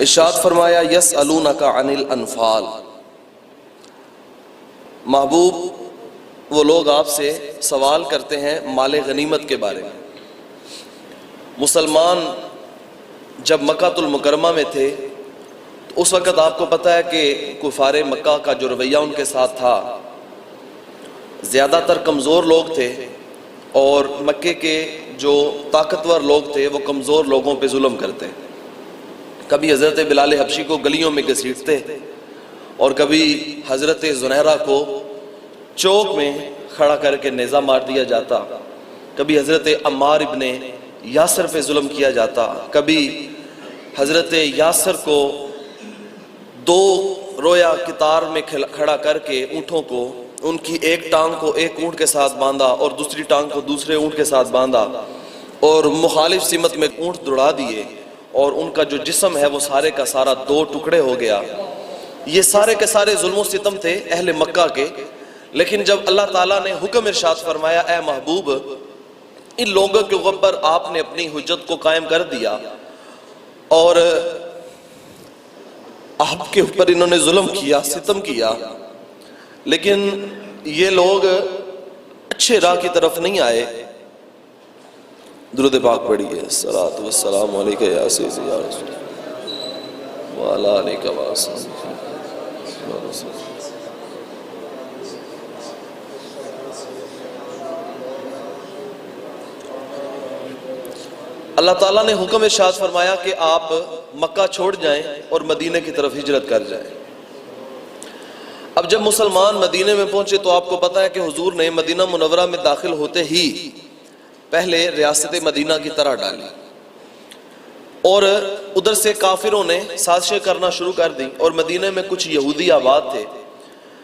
ارشاد فرمایا یسألونک عن الانفال، محبوب وہ لوگ آپ سے سوال کرتے ہیں مال غنیمت کے بارے میں۔ مسلمان جب مکہ المکرمہ میں تھے تو اس وقت آپ کو پتہ ہے کہ کفار مکہ کا جو رویہ ان کے ساتھ تھا، زیادہ تر کمزور لوگ تھے، اور مکے کے جو طاقتور لوگ تھے وہ کمزور لوگوں پہ ظلم کرتے۔ کبھی حضرت بلال حبشی کو گلیوں میں گھسیٹتے، اور کبھی حضرت زنیرہ کو چوک میں کھڑا کر کے نیزہ مار دیا جاتا، کبھی حضرت عمار ابن یاسر پہ ظلم کیا جاتا، کبھی حضرت یاسر کو دو رویا کتار میں کھڑا کر کے اونٹوں کو، ان کی ایک ٹانگ کو ایک اونٹ کے ساتھ باندھا اور دوسری ٹانگ کو دوسرے اونٹ کے ساتھ باندھا، اور مخالف سمت میں اونٹ دوڑا دیے، اور ان کا جو جسم ہے وہ سارے کا سارا دو ٹکڑے ہو گیا۔ یہ سارے کے سارے ظلم و ستم تھے اہل مکہ کے۔ لیکن جب اللہ تعالیٰ نے حکم ارشاد فرمایا اے محبوب ان لوگوں کے اوپر آپ نے اپنی حجت کو قائم کر دیا، اور آپ کے اوپر انہوں نے ظلم کیا، ستم کیا، لیکن یہ لوگ اچھے راہ کی طرف نہیں آئے، درود پاک پڑھیے، الصلاۃ والسلام علیکہ یا سیدی یا رسول وعلی آلک وصحبہ۔ اللہ تعالیٰ نے حکم ارشاد فرمایا کہ آپ مکہ چھوڑ جائیں اور مدینہ کی طرف ہجرت کر جائیں۔ اب جب مسلمان مدینہ میں پہنچے تو آپ کو پتہ ہے کہ حضور نے مدینہ منورہ میں داخل ہوتے ہی پہلے ریاست مدینہ کی طرح ڈالی، اور ادھر سے کافروں نے سازشیں کرنا شروع کر دی، اور مدینہ میں کچھ یہودی آباد تھے۔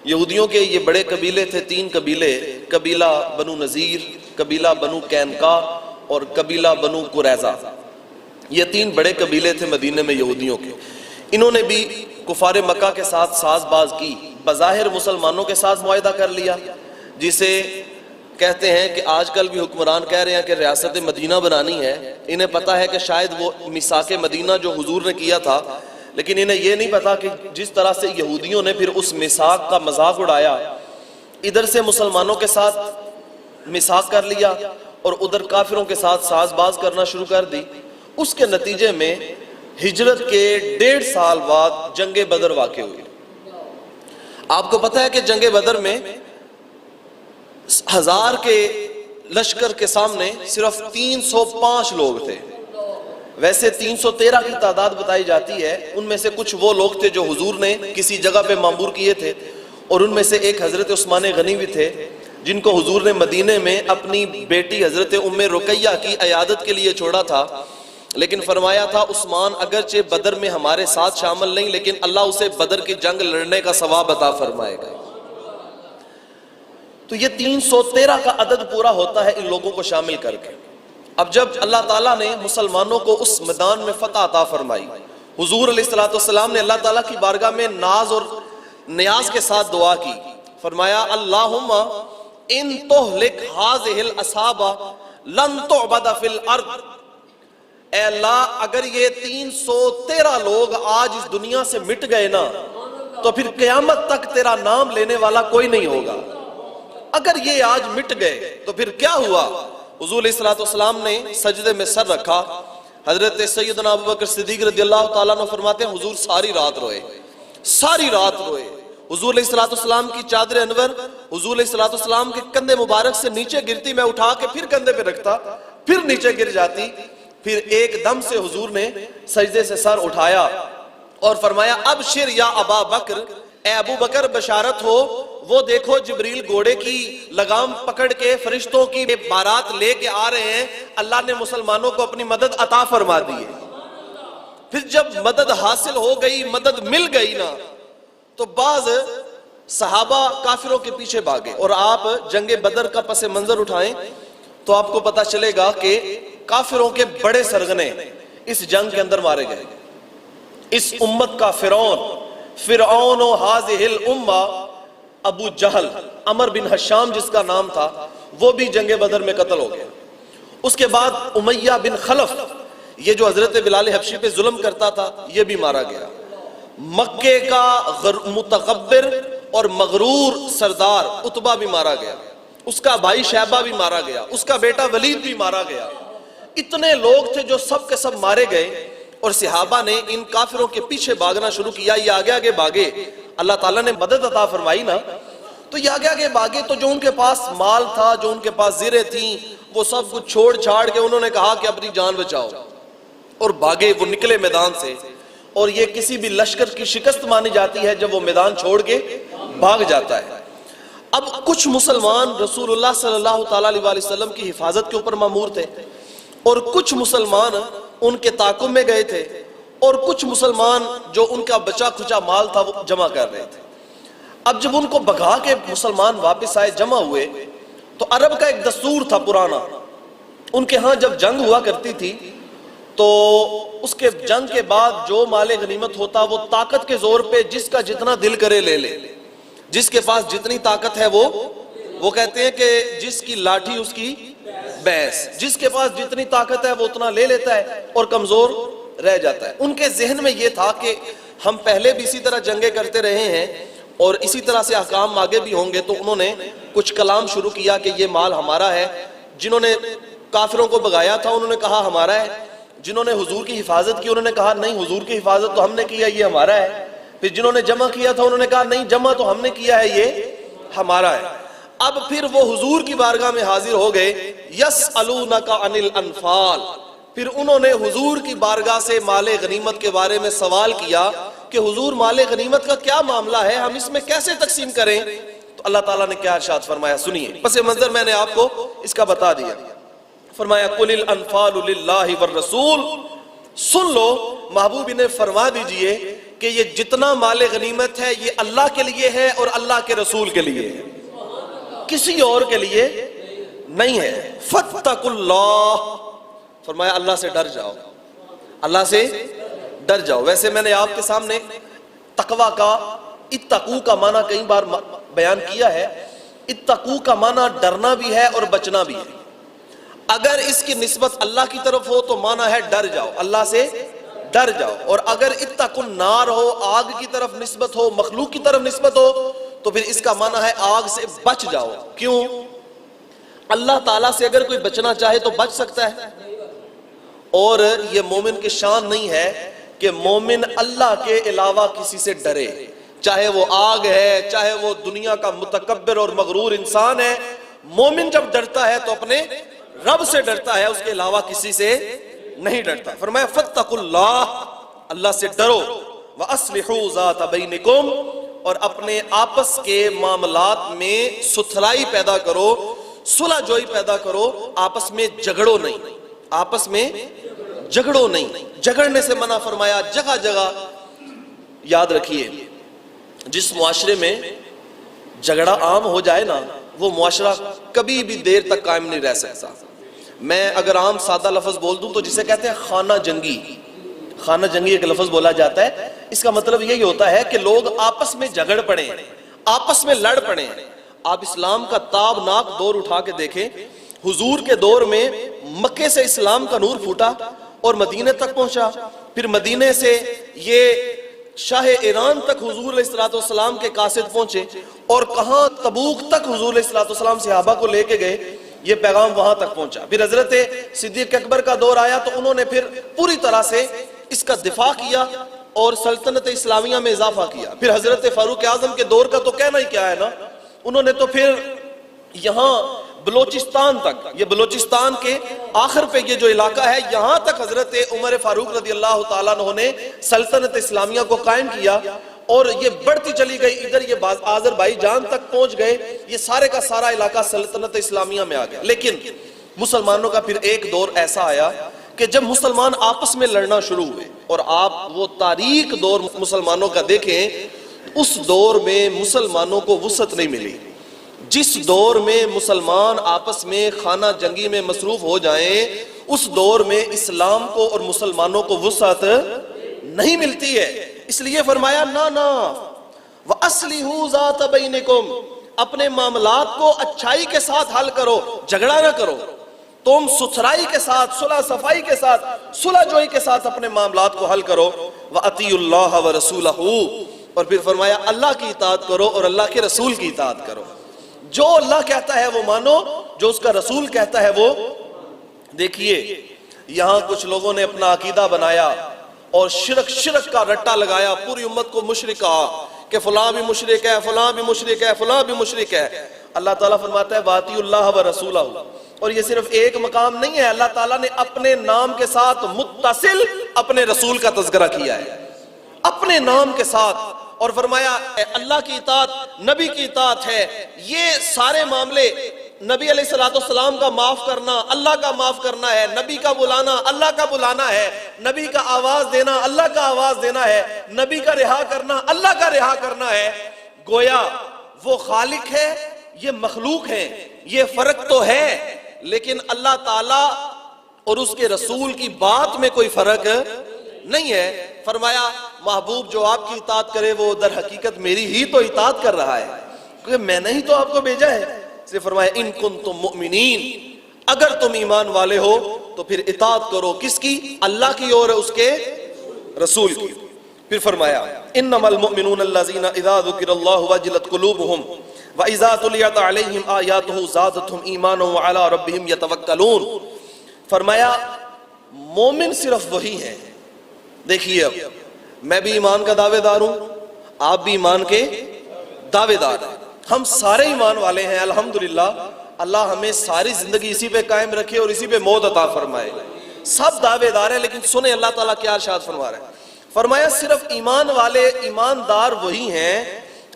یہودیوں کے یہ بڑے قبیلے تھے، 3 قبیلے، قبیلہ بنو نذیر، قبیلہ بنو قینقاع اور قبیلہ بنو قریظہ۔ یہ 3 بڑے قبیلے تھے مدینہ میں یہودیوں کے۔ انہوں نے بھی کفار مکہ کے ساتھ ساز باز کی، بظاہر مسلمانوں کے ساتھ معاہدہ کر لیا، جسے کہتے ہیں کہ آج کل بھی حکمران کہہ رہے ہیں کہ ریاست مدینہ بنانی ہے۔ انہیں پتہ ہے کہ شاید وہ میثاق مدینہ جو حضور نے کیا تھا، لیکن انہیں یہ نہیں پتا کہ جس طرح سے یہودیوں نے پھر اس میثاق کا مذاق اڑایا، ادھر سے مسلمانوں کے ساتھ میثاق کر لیا اور ادھر کافروں کے ساتھ ساز باز کرنا شروع کر دی۔ اس کے نتیجے میں ہجرت کے 1.5 سال بعد جنگ بدر واقع ہوئی۔ آپ کو پتہ ہے کہ جنگ بدر میں 1000 کے لشکر کے سامنے صرف 305 لوگ تھے۔ ویسے 313 کی تعداد بتائی جاتی ہے، ان میں سے کچھ وہ لوگ تھے جو حضور نے کسی جگہ پہ معمور کیے تھے، اور ان میں سے ایک حضرت عثمان غنی بھی تھے، جن کو حضور نے مدینے میں اپنی بیٹی حضرت ام رقیہ کی عیادت کے لیے چھوڑا تھا، لیکن فرمایا تھا عثمان اگرچہ بدر میں ہمارے ساتھ شامل نہیں، لیکن اللہ اسے بدر کی جنگ لڑنے کا ثواب عطا فرمائے گا۔ تو یہ 313 کا عدد پورا ہوتا ہے ان لوگوں کو شامل کر کے۔ اب جب اللہ تعالیٰ نے مسلمانوں کو اس میدان میں فتح عطا فرمائی، حضور علیہ السلام نے اللہ تعالیٰ کی بارگاہ میں ناز اور نیاز کے ساتھ دعا کی، فرمایا اللہم ان تہلک ہذہ العصابہ لن تعبد فی الارض، اے اللہ اگر یہ 313 لوگ آج اس دنیا سے مٹ گئے نا تو پھر قیامت تک تیرا نام لینے والا کوئی نہیں ہوگا۔ اگر یہ آج مٹ گئے تو پھر کیا ہوا؟ حضور علیہ السلام نے سجدے میں سر رکھا، حضرت سیدنا ابوبکر صدیق رضی اللہ تعالیٰ عنہ فرماتے ہیں حضور ساری رات روئے، ساری رات روئے۔ حضور علیہ السلام کی چادر انور حضور علیہ السلام کے کندھے مبارک سے نیچے گرتی، میں اٹھا کے پھر کندھے پہ رکھتا، پھر نیچے گر جاتی، پھر ایک دم سے حضور نے سجدے سے سر اٹھایا اور فرمایا ابشر یا ابا بکر، اے ابو بکر بشارت ہو، وہ دیکھو جبریل گھوڑے کی لگام پکڑ کے فرشتوں کی بارات لے کے آ رہے ہیں، اللہ نے مسلمانوں کو اپنی مدد عطا فرما دی ہے۔ پھر جب مدد حاصل ہو گئی، مدد مل گئی نا، تو بعض صحابہ کافروں کے پیچھے بھاگے، اور آپ جنگ بدر کا پس منظر اٹھائیں تو آپ کو پتہ چلے گا کہ کافروں کے بڑے سرغنے اس جنگ کے اندر مارے گئے۔ اس امت کا فرعون و ہذہ الامہ ابو جہل، عمر بن حشام جس کا نام تھا، وہ بھی جنگ بدر میں قتل ہو گیا۔ اس کے بعد امیہ بن خلف، یہ جو حضرت بلال حبشی پہ ظلم کرتا تھا یہ بھی مارا گیا، مکے کا متکبر اور مغرور سردار عتبہ بھی مارا گیا، اس کا بھائی شیبہ بھی مارا گیا، اس کا بیٹا ولید بھی مارا گیا۔ اتنے لوگ تھے جو سب کے سب مارے گئے، اور صحابہ نے ان کافروں کے پیچھے بھاگنا شروع کیا، یہ آگے آگے بھاگے، اللہ تعالیٰ نے مدد عطا فرمائی نا، تو یہ آگے آگے بھاگے، تو جو ان کے پاس مال تھا، جو ان کے پاس زریں تھیں، وہ سب کچھ چھوڑ چھاڑ کے انہوں نے کہا کہ اپنی جان بچاؤ، اور بھاگے، وہ نکلے میدان سے۔ اور یہ کسی بھی لشکر کی شکست مانی جاتی ہے جب وہ میدان چھوڑ کے بھاگ جاتا ہے۔ اب کچھ مسلمان رسول اللہ صلی اللہ تعالیٰ علیہ وسلم کی حفاظت کے اوپر مامور تھے، اور کچھ مسلمان ان کے تعاقب میں گئے تھے، اور کچھ مسلمان جو ان کا بچا کھچا مال تھا وہ جمع کر رہے تھے۔ اب جب ان کو بھگا کے مسلمان واپس آئے، جمع ہوئے، تو عرب کا ایک دستور تھا پرانا، ان کے ہاں جب جنگ ہوا کرتی تھی تو اس کے جنگ کے بعد جو مال غنیمت ہوتا وہ طاقت کے زور پہ جس کا جتنا دل کرے لے لے، جس کے پاس جتنی طاقت ہے وہ کہتے ہیں کہ جس کی لاٹھی اس کی بھینس، جس کے پاس جتنی طاقت ہے وہ اتنا لے لیتا ہے اور کمزور رہ جاتا ہے۔ ان کے ذہن میں یہ تھا کہ ہم پہلے بھی اسی طرح جنگیں کرتے رہے ہیں اور اسی طرح سے احکام آگے بھی ہوں گے، تو انہوں نے کچھ کلام شروع کیا کہ یہ مال ہمارا ہے۔ جنہوں نے کافروں کو بھگایا تھا انہوں نے کہا ہمارا ہے، جنہوں نے حضور کی حفاظت کی انہوں نے کہا نہیں حضور کی حفاظت تو ہم نے کیا، یہ ہمارا ہے۔ پھر جنہوں نے جمع کیا تھا انہوں نے کہا نہیں جمع تو ہم نے کیا ہے، یہ ہمارا ہے۔ اب پھر وہ حضور کی بارگاہ میں حاضر ہو گئے، یسألونک عن الانفال، پھر انہوں نے حضور کی بارگاہ سے مال غنیمت کے بارے میں سوال کیا کہ حضور مال غنیمت کا کیا معاملہ ہے، ہم اس میں کیسے تقسیم کریں؟ تو اللہ تعالیٰ نے کیا ارشاد فرمایا، سنیے، پس منظر میں نے آپ کو اس کا بتا دیا۔ فرمایا قل الانفال للہ والرسول، سن لو محبوب انہیں فرما دیجئے کہ یہ جتنا مال غنیمت ہے یہ اللہ کے لیے ہے اور اللہ کے رسول کے لیے ہے، کسی اور کے لیے نہیں ہے۔ فاتقوا اللہ، فرمایا اللہ سے ڈر جاؤ، اللہ سے ڈر جاؤ۔ ویسے میں نے آپ کے سامنے تقوی کا، اتقو کا معنی کئی بار بیان کیا ہے۔ اتقو کا معنی ڈرنا بھی ہے اور بچنا بھی ہے۔ اگر اس کی نسبت اللہ کی طرف ہو تو معنی ہے ڈر جاؤ، اللہ سے ڈر جاؤ، اور اگر اتقوا النار ہو، آگ کی طرف نسبت ہو، مخلوق کی طرف نسبت ہو، تو پھر اس کا معنی ہے آگ سے بچ جاؤ۔ کیوں؟ اللہ تعالیٰ سے اگر کوئی بچنا چاہے تو بچ سکتا ہے، اور یہ مومن کی شان نہیں ہے کہ مومن اللہ کے علاوہ کسی سے ڈرے، چاہے وہ آگ ہے، چاہے وہ دنیا کا متکبر اور مغرور انسان ہے۔ مومن جب ڈرتا ہے تو اپنے رب سے ڈرتا ہے، اس کے علاوہ کسی سے نہیں ڈرتا۔ فرمایا فاتقوا اللہ، اللہ سے ڈرو، وَأَصْلِحُوا ذَاتَ بَيْنِكُمْ، اور اپنے آپس کے معاملات میں ستھرائی پیدا کرو، صلح جوئی پیدا کرو، آپس میں جھگڑو نہیں، آپس میں جھگڑو نہیں۔ جھگڑنے سے منع فرمایا۔ جگہ جگہ یاد رکھیے، جس معاشرے میں جھگڑا عام ہو جائے نا وہ معاشرہ کبھی بھی دیر تک قائم نہیں رہ سکتا۔ میں اگر عام سادہ لفظ بول دوں تو جسے کہتے ہیں خانہ جنگی، خانہ جنگی ایک لفظ بولا جاتا ہے، اس کا مطلب یہی ہوتا ہے کہ لوگ آپس میں جھگڑ پڑیں، آپس میں لڑ پڑیں۔ آپ اسلام کا تابناک دور اٹھا کے دیکھیں، حضور کے دور میں مکے سے اسلام کا نور پھوٹا اور مدینے تک پہنچا، پھر مدینے سے یہ شاہ ایران تک حضور علیہ السلام کے قاصد پہنچے، اور کہاں تبوک تک حضور علیہ السلام صحابہ کو لے کے گئے، یہ پیغام وہاں تک پہنچا۔ پھر حضرت صدیق اکبر کا دور آیا تو انہوں نے پھر پوری طرح سے اس کا دفاع کیا اور سلطنت اسلامیہ میں اضافہ کیا۔ پھر حضرت فاروق اعظم کے دور کا تو کہنا ہی کیا ہے نا، انہوں نے تو پھر یہاں بلوچستان تک، یہ بلوچستان کے آخر پہ یہ جو علاقہ ہے یہاں تک حضرت عمر فاروق رضی اللہ تعالیٰ عنہ نے سلطنت اسلامیہ کو قائم کیا، اور یہ بڑھتی چلی گئی، ادھر یہ آذربائیجان تک پہنچ گئے، یہ سارے کا سارا علاقہ سلطنت اسلامیہ میں آ گیا۔ لیکن مسلمانوں کا پھر ایک دور ایسا آیا کہ جب مسلمان آپس میں لڑنا شروع ہوئے، اور آپ وہ تاریخ دور مسلمانوں کا دیکھیں، اس دور میں مسلمانوں کو وسعت نہیں ملی۔ جس دور میں مسلمان آپس میں خانہ جنگی میں مصروف ہو جائیں، اس دور میں اسلام کو اور مسلمانوں کو وسعت نہیں ملتی ہے۔ اس لیے فرمایا نا وَأَصْلِحُوا ذَاتَ بَيْنِكُمْ، اپنے معاملات کو اچھائی کے ساتھ حل کرو، جھگڑا نہ کرو۔ تم ستھرائی کے ساتھ، صلح صفائی کے ساتھ، صلح جوئی کے ساتھ اپنے معاملات کو حل کرو۔ وَأَطِیعُوا اللَّهَ وَرَسُولَهُ، اور پھر فرمایا اللہ کی اطاعت کرو اور اللہ کے رسول کی اطاعت کرو۔ جو اللہ کہتا ہے وہ مانو، جو اس کا رسول کہتا ہے وہ۔ دیکھیے یہاں کچھ لوگوں نے اپنا عقیدہ بنایا اور شرک کا رٹا لگایا، پوری امت کو مشرک کہا کہ فلاں بھی مشرک ہے، فلاں بھی مشرک ہے، فلاں بھی مشرک ہے۔ اللہ تعالیٰ فرماتا ہے وَأَطِیعُوا اللَّهَ وَرَسُولَهُ، اور یہ صرف ایک مقام نہیں ہے، اللہ تعالیٰ نے اپنے نام کے ساتھ متصل اپنے رسول کا تذکرہ کیا ہے، اپنے نام کے ساتھ، اور فرمایا اللہ کی اطاعت، نبی کی اطاعت ہے۔ یہ سارے معاملے نبی علیہ السلام کا معاف کرنا اللہ کا معاف کرنا ہے، نبی کا بلانا اللہ کا بلانا ہے، نبی کا آواز دینا اللہ کا آواز دینا ہے، نبی کا رہا کرنا اللہ کا رہا کرنا ہے۔ گویا وہ خالق ہے، یہ مخلوق ہے، یہ فرق تو ہے، لیکن اللہ تعالیٰ اور اس کے رسول کی بات میں کوئی فرق نہیں ہے۔ فرمایا محبوب جو آپ کی اطاعت کرے وہ در حقیقت میری ہی تو اطاعت کر رہا ہے، کیونکہ میں نے ہی تو آپ کو بھیجا ہے۔ اس لیے فرمایا ان کنتم مؤمنین، اگر تم ایمان والے ہو تو پھر اطاعت کرو، کس کی؟ اللہ کی اور اس کے رسول کی۔ پھر فرمایا انما المؤمنون الذین اذا ذکر اللہ وجلت قلوبہم وَإِذَا تُلِيَتْ عَلَيْهِمْ آيَاتُهُ زَادَتْهُمْ إِيمَانًا وَعَلَىٰ رَبِّهِمْ يَتَوَكَّلُونَ۔ فرمایا مومن صرف وہی ہیں۔ دیکھیے اب میں بھی ایمان کا دعوے دار ہوں، آپ بھی ایمان کے دعوے دار ہیں، ہم سارے ایمان والے ہیں الحمدللہ۔ اللہ ہمیں ساری زندگی اسی پہ قائم رکھے اور اسی پہ موت عطا فرمائے۔ سب دعوے دار ہیں، لیکن سنیں اللہ تعالیٰ کیا ارشاد فرما رہے ہیں۔ فرمایا صرف ایمان والے ایماندار وہی ہیں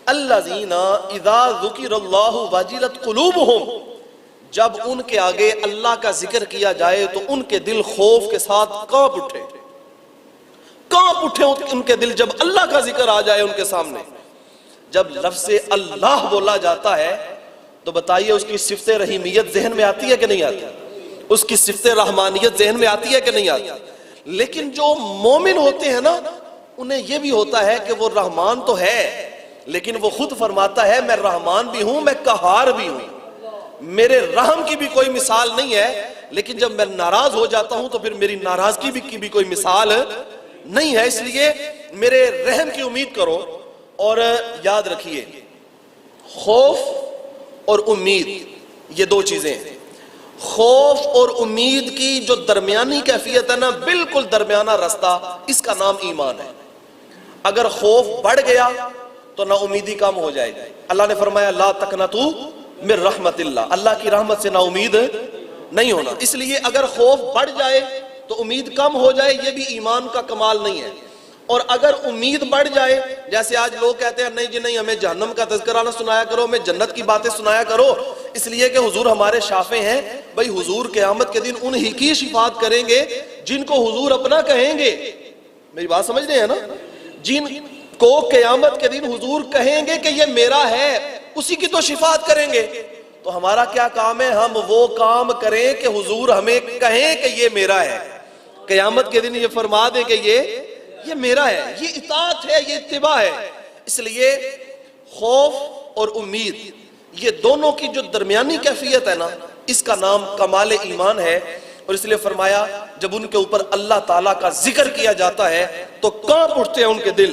الذین اذا ذکر اللہ وجلت قلوبہم، جب ان کے آگے اللہ کا ذکر کیا جائے تو ان کے دل خوف کے ساتھ کانپ اٹھے ان کے دل، جب اللہ کا ذکر آ جائے ان کے سامنے۔ جب لفظ اللہ بولا جاتا ہے تو بتائیے اس کی صفت رحیمیت ذہن میں آتی ہے کہ نہیں آتی؟ اس کی صفت رحمانیت ذہن میں آتی ہے کہ نہیں آتی؟ لیکن جو مومن ہوتے ہیں نا، انہیں یہ بھی ہوتا ہے کہ وہ رحمان تو ہے، لیکن وہ خود فرماتا ہے میں رحمان بھی ہوں، میں قہار بھی ہوں، میرے رحم کی بھی کوئی مثال نہیں ہے، لیکن جب میں ناراض ہو جاتا ہوں تو پھر میری ناراضگی کی بھی کوئی مثال نہیں ہے۔ اس لیے میرے رحم کی امید کرو، اور یاد رکھیے خوف اور امید یہ دو چیزیں ہیں۔ خوف اور امید کی جو درمیانی کیفیت ہے نا، بالکل درمیانہ رستہ، اس کا نام ایمان ہے۔ اگر خوف بڑھ گیا تو نا امیدی کم ہو جائے گی۔ اللہ نے فرمایا لا تقنطوا من رحمت اللہ، اللہ کی رحمت سے نا امید نہیں ہونا۔ اس لیے اگر خوف بڑھ جائے تو امید کم ہو جائے، یہ بھی ایمان کا کمال نہیں ہے۔ اور اگر امید بڑھ جائے، جیسے آج لوگ کہتے ہیں نہیں جی نہیں، ہمیں جہنم کا تذکرہ نہ سنایا کرو، ہمیں جنت کی باتیں سنایا کرو، اس لیے کہ حضور ہمارے شافع ہیں۔ بھئی حضور قیامت کے دن انہی کی شفاعت کریں گے جن کو حضور اپنا کہیں گے۔ میری بات سمجھ رہے ہیں نا؟ جن کو قیامت کے دن حضور کہیں گے کہ یہ میرا ہے، اسی کی تو شفاعت کریں گے۔ تو ہمارا کیا کام ہے؟ ہم وہ کام کریں کہ حضور ہمیں کہیں کہ یہ میرا ہے، قیامت کے دن یہ فرما دیں کہ یہ میرا ہے۔ یہ اطاعت ہے، یہ اتباع ہے۔ اس لیے خوف اور امید یہ دونوں کی جو درمیانی کیفیت ہے نا، اس کا نام کمال ایمان ہے۔ اور اس لیے فرمایا جب ان کے اوپر اللہ تعالیٰ کا ذکر کیا جاتا ہے تو کانپ اٹھتے ہیں ان کے دل،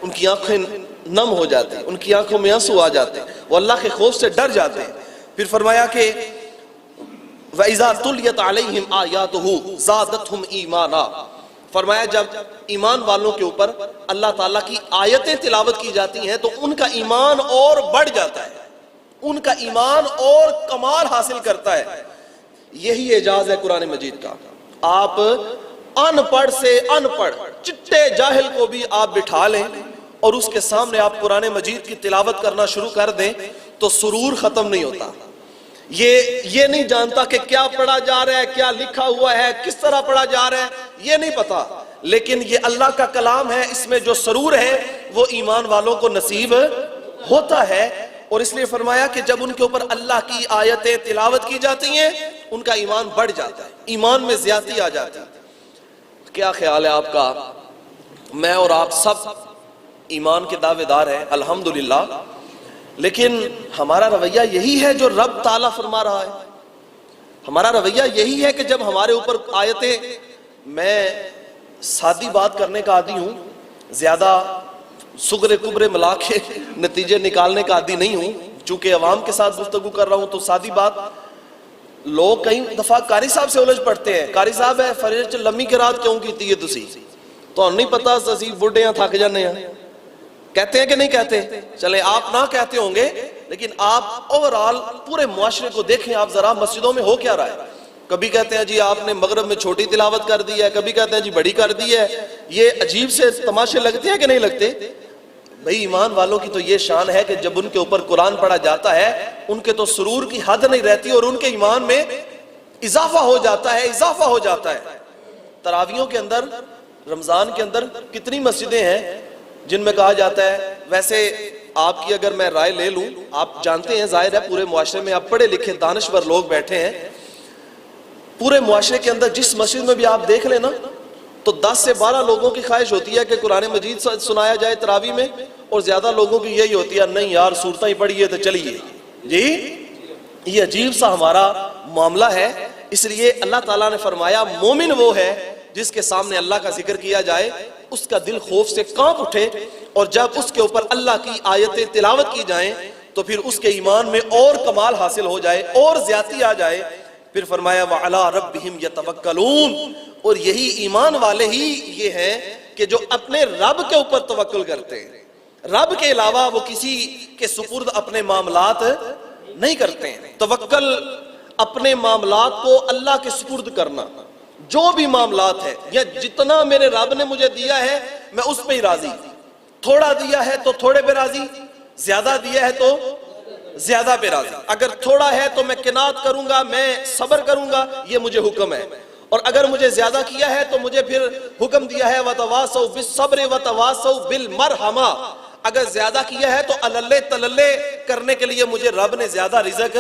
ان کی آنکھیں نم ہو جاتی ہیں، ان کی آنکھوں میں آنسو آ جاتے ہیں، وہ اللہ کے خوف سے ڈر جاتے ہیں۔ پھر فرمایا کہ وَإِذَا تُلِيَتْ عَلَيْهِمْ آيَاتُهُ زَادَتْهُمْ إِيمَانًا، فرمایا جب ایمان والوں کے اوپر اللہ تعالیٰ کی آیتیں تلاوت کی جاتی ہیں تو ان کا ایمان اور بڑھ جاتا ہے، ان کا ایمان اور کمال حاصل کرتا ہے۔ یہی اعجاز ہے قرآن مجید کا۔ آپ ان پڑھ سے ان پڑھ چٹے جاہل کو بھی آپ بٹھا لیں اور اس کے سامنے آپ قرآن مجید کی تلاوت کرنا شروع کر دیں تو سرور ختم نہیں ہوتا۔ یہ نہیں جانتا کہ کیا پڑھا جا رہا ہے، کیا لکھا ہوا ہے، کس طرح پڑھا جا رہا ہے، یہ نہیں پتا، لیکن یہ اللہ کا کلام ہے، اس میں جو سرور ہے وہ ایمان والوں کو نصیب ہوتا ہے۔ اور اس لیے فرمایا کہ جب ان کے اوپر اللہ کی آیتیں تلاوت کی جاتی ہیں ان کا ایمان بڑھ جاتا ہے، ایمان میں زیادتی آ جاتی ہے۔ کیا خیال ہے آپ کا؟ میں اور آپ سب ایمان کے دعوے دار ہیں الحمدللہ، لیکن ہمارا رویہ یہی ہے جو رب تعالیٰ فرما رہا ہے؟ ہمارا رویہ یہی ہے کہ جب ہمارے اوپر آیتیں، میں سادی بات کرنے کا عادی ہوں، زیادہ سغرے کبرے ملا کے نتیجے نکالنے کا عادی نہیں ہوں، چونکہ عوام کے ساتھ گفتگو کر رہا ہوں تو سادی بات. لوگ کئی دفعہ قاری صاحب سے الجھ پڑتے ہیں، قاری صاحب ہے فجر چ لمبی قرات کیوں کیتی ہے تسی؟ تو نہیں پتا اسی بڈھے ہیں تھک جانے ہیں. کہتے ہیں کہ نہیں کہتے؟ چلے آپ نہ کہتے ہوں گے لیکن آپ اوورال پورے معاشرے کو دیکھیں، آپ ذرا مسجدوں میں ہو کیا رہا ہے. کبھی کہتے ہیں جی آپ نے مغرب میں چھوٹی تلاوت کر دی ہے، کبھی کہتے ہیں جی بڑی کر دی ہے. یہ عجیب سے تماشے لگتے ہیں کہ نہیں لگتے؟ بھئی ایمان والوں کی تو یہ شان ہے کہ جب ان کے اوپر قرآن پڑھا جاتا ہے ان کے تو سرور کی حد نہیں رہتی اور ان کے ایمان میں اضافہ ہو جاتا ہے، اضافہ ہو جاتا ہے. تراویحوں کے اندر، رمضان کے اندر کتنی مسجدیں ہیں جن میں کہا جاتا ہے، ویسے آپ کی اگر میں رائے لے لوں، آپ جانتے ہیں ظاہر ہے پورے معاشرے میں آپ پڑھے لکھے دانشور لوگ بیٹھے ہیں، پورے معاشرے کے اندر جس مسجد میں بھی آپ دیکھ لیں نا تو 10 سے 12 لوگوں کی خواہش ہوتی ہے کہ قرآن مجید سنایا جائے تراویح میں، اور زیادہ لوگوں کی یہی ہوتی ہے نہیں یار سورتیں ہی پڑھیے تو چلیے. جی یہ عجیب سا ہمارا معاملہ ہے. اس لیے اللہ تعالیٰ نے فرمایا مومن وہ ہے جس کے سامنے اللہ کا ذکر کیا جائے اس کا دل خوف سے کانپ اٹھے، اور جب اس کے اوپر اللہ کی آیتیں تلاوت کی جائیں تو پھر اس کے ایمان میں اور کمال حاصل ہو جائے اور زیادتی آ جائے. پھر فرمایا وَعَلَىٰ رَبِّهِمْ يَتَوَكَّلُونَ، اور یہی ایمان والے ہی یہ ہیں کہ جو اپنے رب کے اوپر توکل کرتے ہیں. رب کے علاوہ وہ کسی کے سپرد اپنے معاملات نہیں کرتے ہیں. توکل اپنے معاملات کو اللہ کے سپرد کرنا، جو بھی معاملات ہے یا جتنا میرے رب نے مجھے دیا ہے میں اس پہ ہی راضی. تھوڑا دیا ہے تو تھوڑے پہ راضی، زیادہ دیا ہے تو زیادہ پہ راضی. اگر تھوڑا ہے تو میں قناعت کروں گا، میں صبر کروں گا، یہ مجھے حکم ہے. اور اگر مجھے زیادہ کیا ہے تو مجھے پھر حکم دیا ہے وَتَوَاصَوْا بِالصَّبْرِ وَتَوَاصَوْا بِالْمَرْحَمَةِ. اگر زیادہ کیا ہے تو اللے تللے کرنے کے لیے مجھے رب نے زیادہ رزق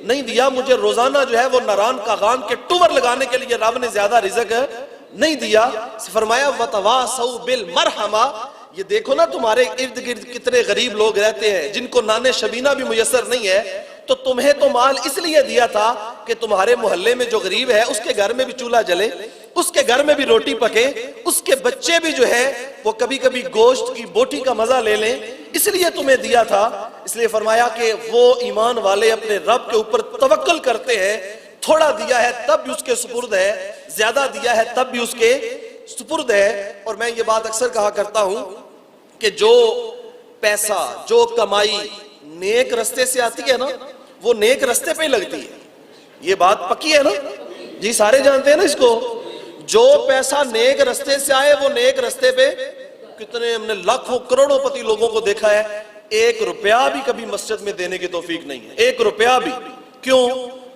نہیں دیا. مجھے روزانہ جو ہے وہ نران کاغان کے ٹور لگانے کے لیے رب نے زیادہ رزق نہیں دیا. فرمایا وَتَوَاصَوْا بِالْمَرْحَمَةِ. یہ دیکھو نا تمہارے ارد گرد کتنے غریب لوگ رہتے ہیں جن کو نان شبینہ بھی میسر نہیں ہے، تو تمہیں تو مال اس لیے دیا تھا کہ تمہارے محلے میں جو غریب ہے اس کے گھر میں بھی چولہا جلے، اس کے گھر میں بھی روٹی پکے، اس کے بچے بھی جو ہے وہ کبھی کبھی گوشت کی بوٹی کا مزہ لے لیں، اس لیے تمہیں دیا تھا. اس لیے فرمایا کہ وہ ایمان والے اپنے رب کے اوپر توکل کرتے ہیں. تھوڑا دیا ہے تب بھی اس کے سپرد ہے، زیادہ دیا ہے تب بھی اس کے سپرد ہے. اور میں یہ بات اکثر کہا کرتا ہوں کہ جو پیسہ، جو کمائی نیک رستے سے آتی ہے نا وہ نیک رستے پہ ہی لگتی ہے. یہ بات پکی ہے نا جی، سارے جانتے ہیں نا اس کو. جو پیسہ نیک رستے سے آئے وہ نیک رستے پہ، کتنے ہم نے لاکھوں کروڑوں پتی لوگوں کو دیکھا ہے 1 روپیہ بھی کبھی مسجد میں دینے کی توفیق نہیں ہے. 1 روپیہ بھی. کیوں؟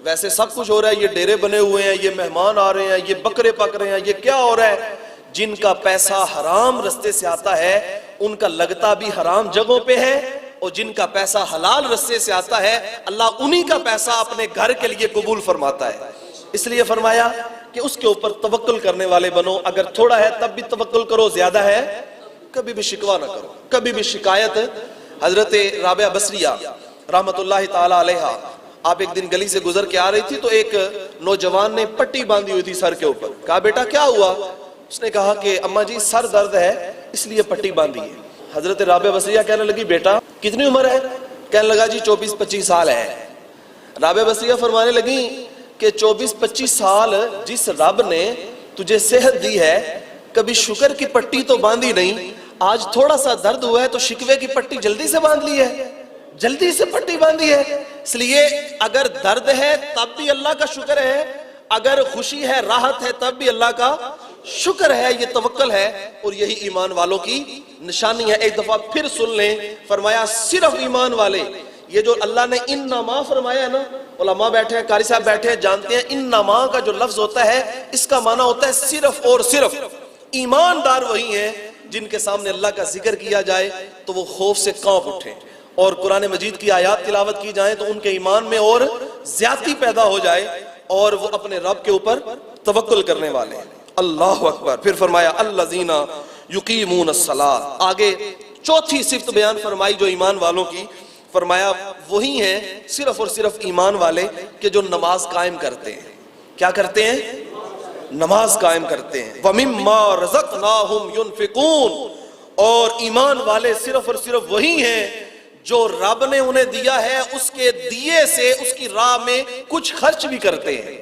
ویسے سب کچھ ہو رہا ہے، یہ ڈیرے بنے ہوئے ہیں، یہ مہمان آ رہے ہیں، یہ بکرے پک رہے ہیں، یہ کیا ہو رہا ہے. جن کا پیسہ حرام رستے سے آتا ہے ان کا لگتا بھی حرام جگہوں پہ ہے، اور جن کا پیسہ حلال رستے سے آتا ہے اللہ انہی کا پیسہ اپنے گھر کے لیے قبول فرماتا ہے. اس لیے فرمایا کہ اس کے اوپر توکل کرنے والے بنو. اگر تھوڑا ہے تب بھی توکل کرو، زیادہ ہے کبھی بھی شکوہ نہ کرو، کبھی بھی شکایت. حضرت رابعہ بصریہ رحمت اللہ تعالی علیہ، آپ ایک دن گلی سے گزر کے آ رہی تھی تو ایک نوجوان نے پٹی باندھی ہوئی تھی سر کے اوپر. کہا بیٹا کیا ہوا؟ اس نے کہا کہ اماں جی سر درد ہے اس لیے پٹی باندھی ہے. حضرت رابعہ بصریہ کہنے لگی بیٹا کتنی عمر ہے؟ کہنے لگا جی 24-25 سال ہے. رابعہ بصریہ فرمانے لگی کہ 24-25 سال جس رب نے تجھے صحت دی ہے کبھی شکر کی پٹی تو باندھی نہیں، آج تھوڑا سا درد ہوا ہے تو شکوے کی پٹی جلدی سے باندھ لی ہے، جلدی سے پٹی باندھی ہے. اس لیے اگر درد ہے تب بھی اللہ کا شکر ہے، اگر خوشی ہے راحت ہے تب بھی اللہ کا شکر ہے. یہ توکل ہے اور یہی ایمان والوں کی نشانی ہے. ایک دفعہ پھر سن لیں، فرمایا صرف ایمان والے، یہ جو اللہ نے انما فرمایا ہے نا، علماء بیٹھے ہیں، قاری صاحب بیٹھے ہیں، جانتے ہیں انما کا جو لفظ ہوتا ہے اس کا معنی ہوتا ہے صرف اور صرف. ایماندار وہی ہیں جن کے سامنے اللہ کا ذکر کیا جائے تو وہ خوف سے کانپ اٹھیں، اور قرآن مجید کی آیات تلاوت کی جائیں تو ان کے ایمان میں اور زیادتی پیدا ہو جائے اور وہ اپنے رب کے اوپر توکل کرنے والے ہیں. اللہ اکبر. پھر فرمایا الذین یقیمون الصلاۃ. آگے چوتھی صفت بیان فرمائی جو ایمان والوں کی، فرمایا وہی ہیں صرف اور صرف ایمان والے کہ جو نماز قائم کرتے ہیں. کیا کرتے ہیں؟ نماز قائم کرتے ہیں. وَمِمَّا رَزَقْنَاهُمْ يُنْفِقُونَ اور ایمان والے صرف اور صرف وہی ہیں جو رب نے انہیں دیا ہے اس کے دیے سے اس کی راہ میں کچھ خرچ بھی کرتے ہیں,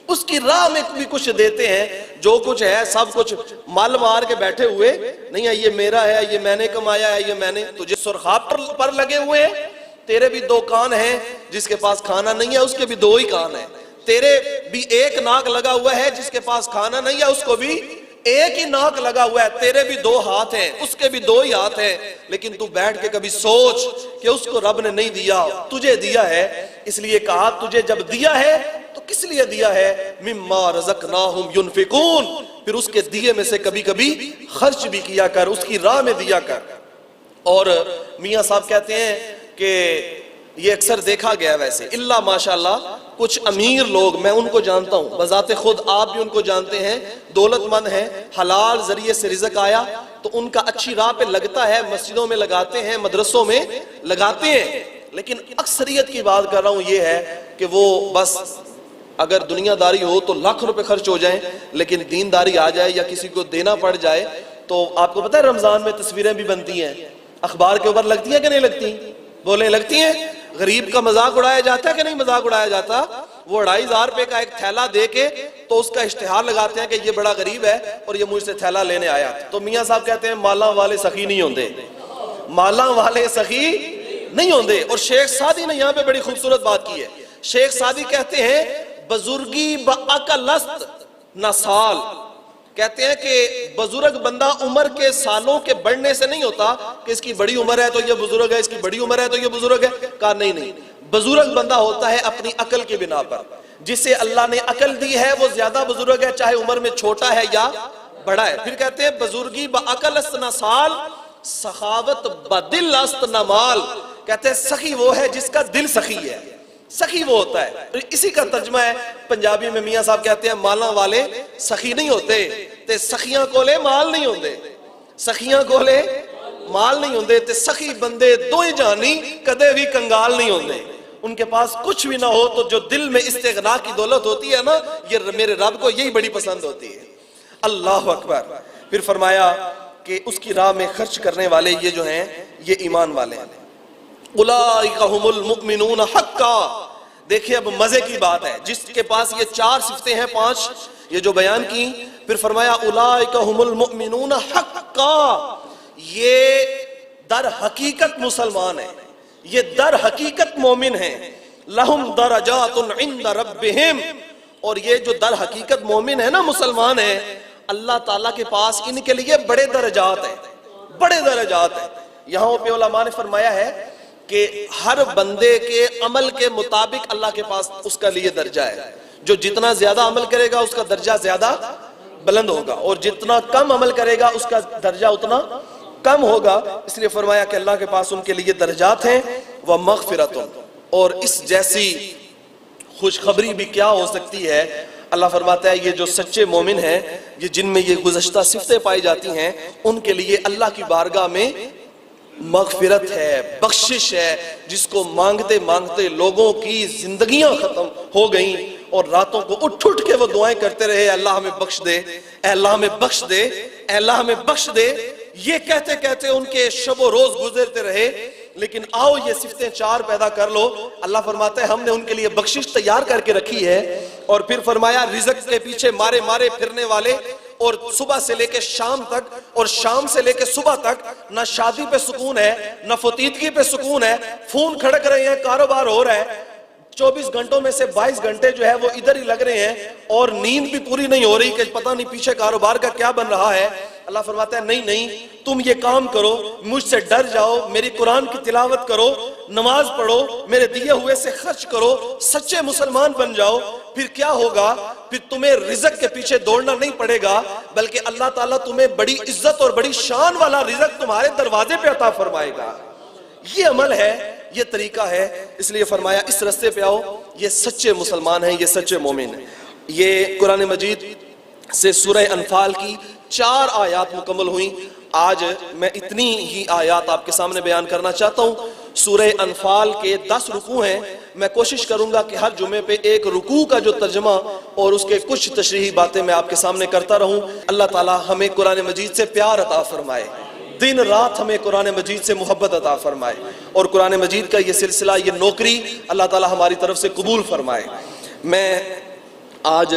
اس کی راہ میں بھی کچھ دیتے ہیں. جو کچھ ہے سب کچھ مال مار کے بیٹھے ہوئے نہیں ہے, یہ میرا ہے, یہ میں نے کمایا ہے, یہ میں نے. تجھے سرخاب پر لگے ہوئے ہیں, تیرے بھی 2 کان ہیں, جس کے پاس کھانا نہیں ہے اس کے بھی 2 ہی کان ہیں. تیرے بھی 1 ناک لگا ہوا ہے, جس کے پاس کھانا نہیں ہے اس کو بھی 1 ہی ناک لگا ہوا ہے. تیرے بھی 2 ہاتھ ہیں, اس کے بھی 2 ہی ہاتھ ہیں. لیکن تو بیٹھ کے کبھی سوچ کہ اس کو رب نے نہیں دیا, تجھے دیا ہے. اس لیے کہا تجھے جب دیا ہے تو کس لیے دیا ہے؟ مما رزقناہم ينفقون, پھر اس کے دیے میں سے کبھی کبھی خرچ بھی کیا کر, اس کی راہ میں دیا کر. اور میاں صاحب کہتے ہیں کہ یہ اکثر دیکھا گیا ویسے اللہ ماشاءاللہ کچھ امیر لوگ, میں ان کو جانتا ہوں, بذات خود آپ بھی ان کو جانتے ہیں, دولت مند ہیں, حلال ذریعے سے رزق آیا تو ان کا اچھی راہ پہ لگتا ہے, مسجدوں میں لگاتے ہیں, مدرسوں میں لگاتے ہیں. لیکن اکثریت کی بات کر رہا ہوں یہ ہے کہ وہ بس اگر دنیا داری ہو تو لاکھ روپے خرچ ہو جائیں, لیکن دینداری آ جائے یا کسی کو دینا پڑ جائے تو آپ کو پتہ ہے رمضان میں تصویریں بھی بنتی ہیں, اخبار کے اوپر لگتی ہیں کہ نہیں لگتی؟ بولیں لگتی ہیں. غریب کا مذاق اڑایا جاتا ہے کہ نہیں مذاق اڑایا جاتا؟ وہ 2,500 روپے کا ایک تھیلا دے کے تو اس کا اشتہار لگاتے ہیں کہ یہ بڑا غریب ہے اور یہ مجھ سے تھیلا لینے آیا. تو میاں صاحب کہتے ہیں مالاں والے سخی نہیں ہوندے, مالاں والے سخی نہیں ہوندے. اور شیخ سعدی نے یہاں پہ بڑی خوبصورت بات کی ہے. شیخ سعدی کہتے ہیں بزرگی بعقل است نسال, کہتے ہیں کہ بزرگ بندہ عمر کے سالوں کے بڑھنے سے نہیں ہوتا کہ اس کی بڑی عمر ہے تو یہ بزرگ ہے, اس کی بڑی عمر ہے تو یہ بزرگ ہے. کہا نہیں, بزرگ بندہ ہوتا ہے اپنی عقل کی بنا پر. جسے اللہ نے عقل دی ہے وہ زیادہ بزرگ ہے, چاہے عمر میں چھوٹا ہے یا بڑا ہے. پھر کہتے ہیں بزرگی بعقل است نسال, سخاوت بدل است نمال. کہتے ہیں سخی وہ ہے جس کا دل سخی ہے, سخی وہ ہوتا ہے. اسی کا ترجمہ ہے پنجابی میں, میاں صاحب کہتے ہیں مالاں والے سخی نہیں ہوتے تے سخیاں کولے مال نہیں ہوندے, سخیاں کولے مال نہیں ہوندے تے سخی بندے دوئے جانی کدے بھی کنگال نہیں ہوندے. ان کے پاس کچھ بھی نہ ہو تو جو دل میں استغنا کی دولت ہوتی ہے نا, یہ میرے رب کو یہی بڑی پسند ہوتی ہے. اللہ اکبر. پھر فرمایا کہ اس کی راہ میں خرچ کرنے والے یہ جو ہیں یہ ایمان والے ہیں. اولئک هم المؤمنون حقا. دیکھیں اب مزے کی بات ہے, جس کے پاس یہ 4 صفتیں ہیں 5 یہ جو بیان کی, پھر فرمایا اولئک هم المؤمنون حقا, یہ در حقیقت مسلمان ہیں, یہ در حقیقت مومن ہیں. لہم درجات عند ربہم, اور یہ جو در حقیقت مومن ہے نا مسلمان ہیں, اللہ تعالیٰ کے پاس ان کے لیے بڑے درجات ہیں, بڑے درجات ہیں. یہاں پہ علماء نے فرمایا ہے کہ ہر بندے کے عمل کے مطابق اللہ کے پاس اس کا لیے درجہ ہے. جو جتنا زیادہ عمل کرے گا اس کا درجہ زیادہ بلند ہوگا, اور جتنا کم عمل کرے گا اس کا درجہ اتنا کم ہوگا. اس لیے فرمایا کہ اللہ کے پاس ان کے لیے درجات ہیں. وَمَغْفِرَةٌ, اور اس جیسی خوشخبری بھی کیا ہو سکتی ہے. اللہ فرماتا ہے یہ جو سچے مومن ہیں, یہ جن میں یہ گزشتہ صفتیں پائی جاتی ہیں, ان کے لیے اللہ کی بارگاہ میں مغفرت ہے, بخشش ہے, جس کو مانگتے مانگتے لوگوں کی زندگیاں ختم ہو گئیں اور راتوں کو اٹھ اٹھ کے وہ دعائیں کرتے رہے, اللہ ہمیں بخش دے, اے اللہ ہمیں بخش دے, اے اللہ ہمیں بخش دے. یہ کہتے کہتے ان کے شب و روز گزرتے رہے. لیکن آؤ یہ صفتیں 4 پیدا کر لو. اللہ فرماتا ہے ہم نے ان کے لیے بخشش تیار کر کے رکھی ہے. اور پھر فرمایا رزق کے پیچھے مارے مارے پھرنے والے, اور صبح سے لے کے شام تک اور شام سے لے کے صبح تک نہ شادی پہ سکون ہے نہ فتیدگی پہ سکون ہے, فون کھڑک رہے ہیں, کاروبار ہو رہا ہے, 24 گھنٹوں میں سے 22 گھنٹے جو ہے وہ ادھر ہی لگ رہے ہیں, اور نیند بھی پوری نہیں ہو رہی کہ پتہ نہیں پیچھے کاروبار کا کیا بن رہا ہے. اللہ فرماتا ہے نہیں نہیں, تم یہ کام کرو, مجھ سے ڈر جاؤ, میری قرآن کی تلاوت کرو, نماز پڑھو, میرے دیے ہوئے سے خرچ کرو, سچے مسلمان بن جاؤ. پھر کیا ہوگا؟ پھر تمہیں رزق کے پیچھے دوڑنا نہیں پڑے گا, بلکہ اللہ تعالیٰ تمہیں بڑی عزت اور بڑی شان والا رزق تمہارے دروازے پہ عطا فرمائے گا. یہ عمل ہے, یہ طریقہ ہے. اس لیے فرمایا اس رستے پہ آؤ, یہ سچے مسلمان ہیں, یہ سچے مومن ہیں. یہ قرآن مجید سے سورہ انفال کی 4 آیات مکمل ہوئیں. آج میں اتنی ہی آیات آپ کے سامنے بیان کرنا چاہتا ہوں. سورہ انفال کے 10 رکوع ہیں. میں کوشش کروں گا کہ ہر جمعے پہ ایک رکوع کا جو ترجمہ اور اس کے کچھ تشریحی باتیں میں آپ کے سامنے کرتا رہوں. اللہ تعالی ہمیں قرآن مجید سے پیار عطا فرمائے, دن رات ہمیں قرآن مجید سے محبت عطا فرمائے, اور قرآن مجید کا یہ سلسلہ, یہ نوکری اللہ تعالی ہماری طرف سے قبول فرمائے. میں آج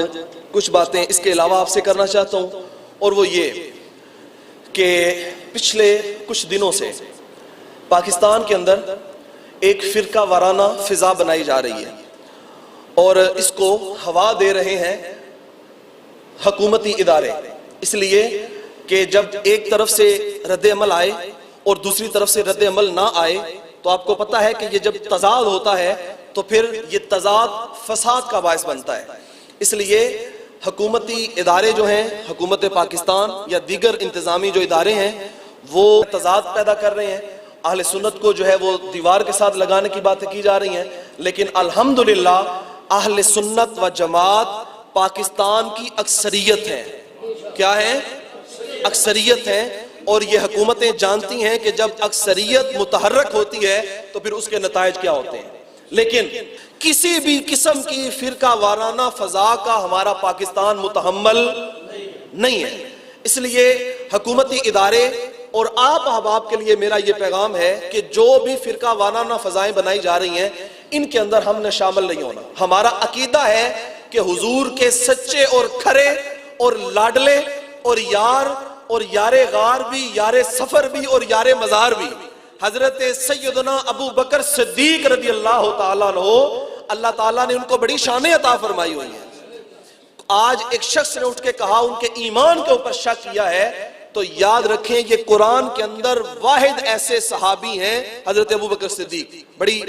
کچھ باتیں اس کے علاوہ آپ سے کرنا چاہتا ہوں, اور وہ یہ کہ پچھلے کچھ دنوں سے پاکستان کے اندر ایک فرقہ وارانہ فضا بنائی جا رہی ہے, اور اس کو ہوا دے رہے ہیں حکومتی ادارے, اس لیے کہ جب ایک طرف سے رد عمل آئے اور دوسری طرف سے رد عمل نہ آئے تو آپ کو پتہ ہے کہ یہ جب تضاد ہوتا ہے تو پھر یہ تضاد فساد کا باعث بنتا ہے. اس لیے حکومتی ادارے جو ہیں, حکومت پاکستان یا دیگر انتظامی جو ادارے ہیں, وہ تضاد پیدا کر رہے ہیں. اہل سنت کو جو ہے وہ دیوار کے ساتھ لگانے کی باتیں کی جا رہی ہیں, لیکن الحمدللہ اہل سنت و جماعت پاکستان کی اکثریت ہے. کیا ہے؟ اکثریت ہے. اور یہ حکومتیں جانتی ہیں کہ جب اکثریت متحرک ہوتی ہے تو پھر اس کے نتائج کیا ہوتے ہیں. لیکن کسی بھی قسم کی فرقہ وارانہ فضا کا ہمارا پاکستان متحمل نہیں ہے. اس لیے حکومتی ادارے اور آپ احباب کے لیے میرا یہ پیغام ہے کہ جو بھی فرقہ وارانہ فضائیں بنائی جا رہی ہیں ان کے اندر ہم نے شامل نہیں ہونا. ہمارا عقیدہ ہے کہ حضور کے سچے اور کھرے اور لاڈلے اور یار غار بھی, یار سفر بھی اور یار مزار بھی حضرت سیدنا ابو بکر صدیق رضی اللہ تعالیٰ عنہ, اللہ تعالیٰ نے ان کو بڑی شانیں عطا فرمائی ہوئی ہیں. آج ایک شخص نے اٹھ کے کہا ان کے ایمان کے اوپر شک کیا ہے, تو یاد رکھیں یہ قرآن کے اندر واحد ایسے صحابی ہیں حضرت ابو بکر صدیق. بڑی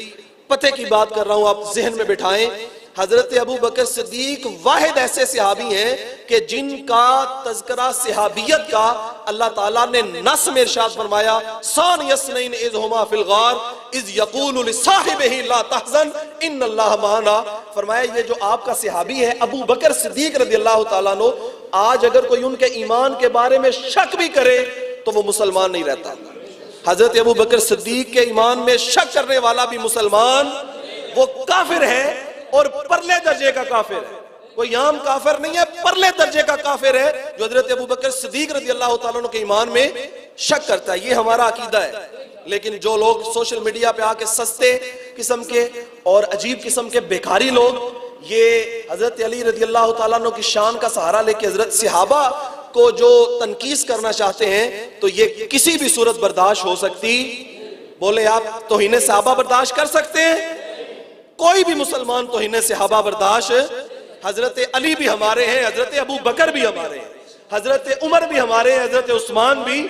پتے کی بات کر رہا ہوں, آپ ذہن میں بٹھائیں. حضرت ابو بکر صدیق واحد ایسے صحابی ہیں کہ جن کا تذکرہ صحابیت کا اللہ تعالیٰ نے نص میں ارشاد فرمایا, ثانی اثنین اذ ہما فی الغار اذ یقول لصاحبہ لا تحزن ان اللہ معنا. فرمایا یہ جو آپ کا صحابی ہے ابو بکر صدیق رضی اللہ تعالیٰ عنہ, آج اگر کوئی ان کے ایمان کے بارے میں شک بھی کرے تو وہ مسلمان نہیں رہتا. حضرت ابو بکر صدیق کے ایمان میں شک کرنے والا بھی مسلمان, وہ کافر ہے اور پرلے درجے کا کافر ہے. کوئی عام کافر نہیں ہے, پرلے درجے کا کافر ہے جو حضرت ابو بکر صدیق رضی اللہ تعالیٰ عنہ کے ایمان میں شک کرتا ہے. یہ ہمارا عقیدہ ہے. لیکن جو لوگ سوشل میڈیا پہ آ کے سستے قسم کے اور عجیب قسم کے بیکاری لوگ یہ حضرت علی رضی اللہ تعالیٰ عنہ کی شان کا سہارا لے کے حضرت صحابہ کو جو تنقیص کرنا چاہتے ہیں, تو یہ کسی بھی صورت برداشت ہو سکتی. بولے آپ توہین صحابہ برداشت کر سکتے ہیں؟ کوئی بھی مسلمان توہین صحابہ برداشت. حضرت علی بھی ہمارے ہیں, حضرت ابو بکر بھی ہمارے ہیں, حضرت عمر بھی ہمارے ہیں, حضرت عثمان بھی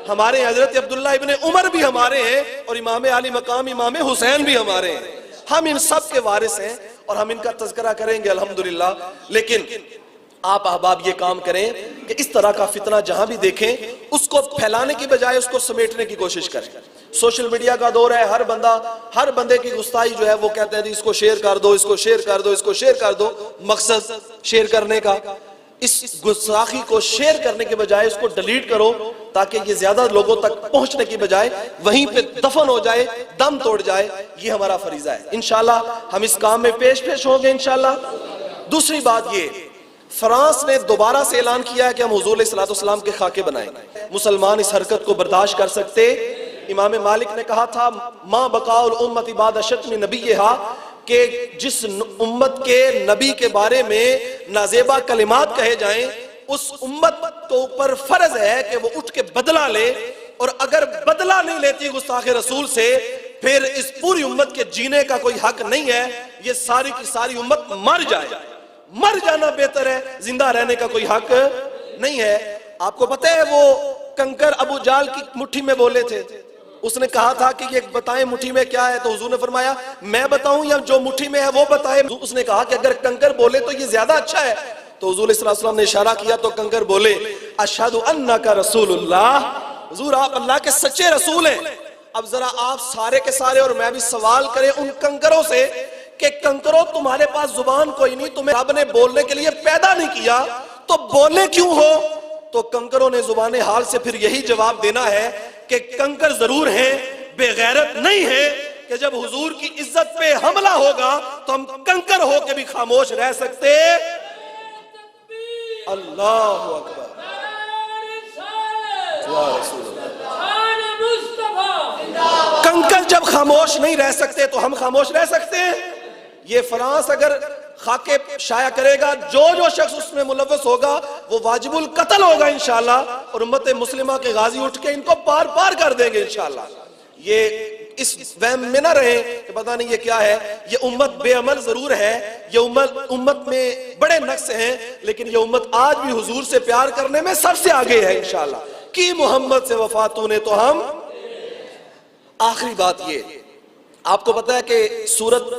ہمارے ہیں, حضرت عبداللہ ابن عمر بھی ہمارے ہیں, اور امام علی مقام امام حسین بھی ہمارے ہیں. ہم ان سب کے وارث ہیں اور ہم ان کا تذکرہ کریں گے الحمدللہ. لیکن آپ احباب یہ کام کریں کہ اس طرح کا فتنہ جہاں بھی دیکھیں اس کو پھیلانے کی بجائے اس کو سمیٹنے کی کوشش کریں. سوشل میڈیا کا دور ہے, ہر بندے کی گستاخی جو ہے وہ کہتے ہیں اس کو شیئر کر دو, اس کو شیئر کر دو, اس کو شیئر کر دو. مقصد شیئر کرنے کا, اس گستاخی کو شیئر کرنے کے بجائے اس کو ڈیلیٹ کرو تاکہ یہ زیادہ لوگوں تک پہنچنے کی بجائے وہیں پہ دفن ہو جائے, دم توڑ جائے. یہ ہمارا فریضہ ہے. انشاءاللہ ہم اس کام میں پیش ہوں گے انشاءاللہ. دوسری بات یہ, فرانس نے دوبارہ سے اعلان کیا ہے کہ ہم حضور علیہ السلام کے خاکے بنائیں. مسلمان اس حرکت کو برداشت کر سکتے؟ امام مالک نے کہا تھا ما بقاء الامت بعد شتم نبیہا, کہ جس امت کے نبی کے بارے میں نازیبا کلمات کہے جائیں اس امت کے اوپر فرض ہے کہ وہ اٹھ کے بدلہ لے, اور اگر بدلہ نہیں لیتی گستاخ رسول سے پھر اس پوری امت کے جینے کا کوئی حق نہیں ہے. یہ ساری کی ساری امت مر جائے. مر جانا بہتر ہے, زندہ رہنے کا کوئی حق نہیں ہے. آپ کو پتہ ہے وہ کنکر ابو جال کی مٹھی میں بولے تھے, اس نے کہا تھا کہ یہ بتائیں مٹھی میں کیا ہے, تو حضور نے فرمایا میں بتاؤں یا جو مٹھی میں ہے وہ بتائے. اس نے کہا کہ اگر کنکر بولے تو یہ زیادہ اچھا ہے, تو حضور صلی اللہ علیہ وسلم نے اشارہ کیا تو کنکر بولے اشہد انک رسول اللہ, حضور آپ اللہ کے سچے رسول ہیں. اب ذرا آپ سارے کے سارے اور میں بھی سوال کریں ان کنکروں سے کہ کنکروں تمہارے پاس زبان کوئی نہیں, تمہیں رب نے بولنے کے لیے پیدا نہیں کیا تو بولے کیوں ہو؟ تو کنکروں نے زبان حال سے پھر یہی جواب دینا ہے کہ کنکر ضرور ہیں, بے غیرت نہیں ہیں کہ جب حضور کی عزت پہ حملہ ہوگا تو ہم کنکر ہو کے بھی خاموش رہ سکتے. اللہ اکبر. یا رسول اللہ. کنکر جب خاموش نہیں رہ سکتے تو ہم خاموش رہ سکتے ہیں؟ یہ فرانس اگر خاکے شائع کرے گا، جو شخص اس میں ملوث ہوگا وہ واجب القتل ہوگا انشاءاللہ، اور امت مسلمہ کے غازی اٹھ کے ان کو پار پار کر دیں گے انشاءاللہ. یہ اس وہم میں نہ رہیں کہ پتہ نہیں یہ کیا ہے. یہ امت بے عمل ضرور ہے، یہ امت میں بڑے نقص ہیں، لیکن یہ امت آج بھی حضور سے پیار کرنے میں سب سے آگے ہے انشاءاللہ. کی محمد سے وفاتوں نے تو ہم. آخری بات یہ، آپ کو پتہ ہے کہ سورت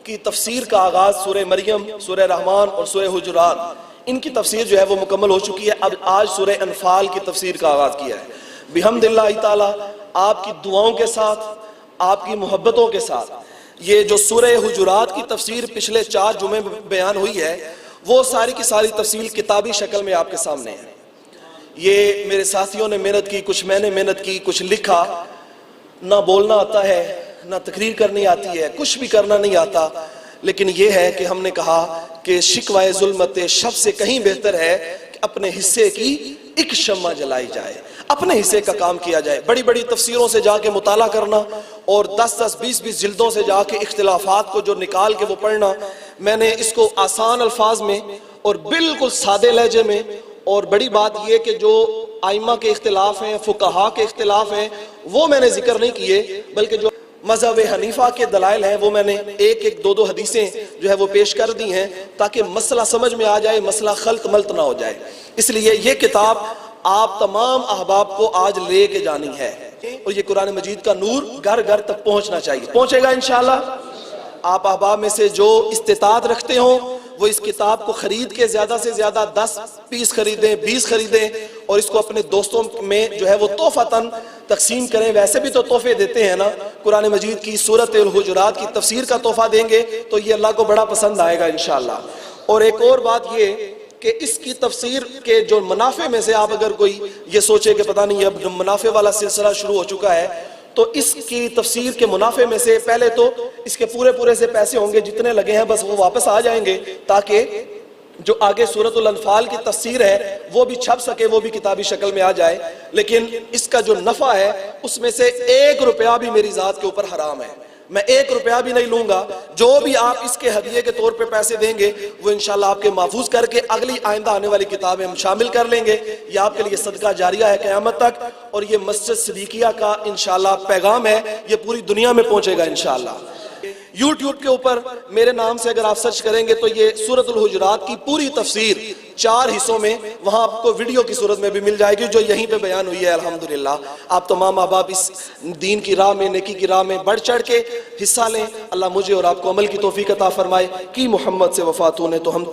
کی تفسیر کا آغاز سورہ مریم، سورہ رحمان اور سورہ حجرات، ان کی تفسیر جو ہے وہ مکمل ہو چکی ہے. اب آج سورہ انفال کی تفسیر کا آغاز کیا ہے. بحمد اللہ تعالی آپ کی دعاؤں کے ساتھ، آپ کی محبتوں کے ساتھ یہ جو سورہ حجرات کی تفسیر پچھلے 4 جمعے میں بیان ہوئی ہے، وہ ساری کی ساری تفصیل کتابی شکل میں آپ کے سامنے ہے. یہ میرے ساتھیوں نے محنت کی، کچھ میں نے محنت کی، کچھ لکھا. نہ بولنا آتا ہے، نہ تقریر کرنی آتی ہے، کچھ بھی کرنا نہیں آتا، لیکن یہ ہے کہ ہم نے کہا کہ شکوہ ظلمت شب سے کہیں بہتر ہے کہ اپنے حصے کی ایک شمع جلائی جائے، اپنے حصے کا کام کیا جائے. بڑی بڑی تفسیروں سے جا کے مطالعہ کرنا اور 10 20 جلدوں سے جا کے اختلافات کو جو نکال کے وہ پڑھنا، میں نے اس کو آسان الفاظ میں اور بالکل سادے لہجے میں، اور بڑی بات یہ کہ جو ائمہ کے اختلاف ہیں، فقہا کے اختلاف ہیں، وہ میں نے ذکر نہیں کیے، بلکہ جو مذہب حنیفہ کے دلائل ہیں وہ میں نے ایک 2 حدیثیں جو ہے وہ پیش کر دی ہیں تاکہ مسئلہ سمجھ میں آ جائے، مسئلہ خلط ملط نہ ہو جائے. اس لیے یہ کتاب آپ تمام احباب کو آج لے کے جانی ہے، اور یہ قرآن مجید کا نور گھر گھر تک پہنچنا چاہیے. پہنچے گا انشاءاللہ. آپ احباب میں سے جو استطاعت رکھتے ہوں وہ اس کتاب کو خرید کے زیادہ سے زیادہ 10 پیس خریدیں، 20 خریدیں، اور اس کو اپنے دوستوں میں جو ہے وہ تحفتاً تقسیم کریں. ویسے بھی تو تحفے دیتے ہیں نا، قرآن مجید کی سورۃ الحجرات کی تفسیر کا تحفہ دیں گے تو یہ اللہ کو بڑا پسند آئے گا انشاءاللہ. اور ایک اور بات یہ کہ اس کی تفسیر کے جو منافع میں سے آپ اگر کوئی یہ سوچے کہ پتہ نہیں اب منافع والا سلسلہ شروع ہو چکا ہے، تو اس کی تفسیر کے منافع میں سے پہلے تو اس کے پورے سے پیسے ہوں گے جتنے لگے ہیں بس وہ واپس آ جائیں گے، تاکہ جو آگے سورۃ الانفال کی تفسیر ہے وہ بھی چھپ سکے، وہ بھی کتابی شکل میں آ جائے. لیکن اس کا جو نفع ہے اس میں سے 1 روپیہ بھی میری ذات کے اوپر حرام ہے. میں 1 روپیہ بھی نہیں لوں گا. جو بھی آپ اس کے ہدیے کے طور پہ پیسے دیں گے وہ انشاءاللہ آپ کے محفوظ کر کے اگلی آئندہ آنے والی کتابیں ہم شامل کر لیں گے. یہ آپ کے لیے صدقہ جاریہ ہے قیامت تک، اور یہ مسجد صدیقیہ کا انشاءاللہ پیغام ہے، یہ پوری دنیا میں پہنچے گا انشاءاللہ. یوٹیوب کے اوپر میرے نام سے اگر آپ سرچ کریں گے تو یہ سورۃ الحجرات کی پوری تفسیر 4 حصوں میں وہاں آپ کو ویڈیو کی صورت میں بھی مل جائے گی جو یہیں پہ بیان ہوئی ہے. الحمدللہ آپ تمام احباب اس دین کی راہ میں، نیکی کی راہ میں بڑھ چڑھ کے حصہ لیں. اللہ مجھے اور آپ کو عمل کی توفیق عطا فرمائے. کی محمد سے وفاتوں نے تو ہم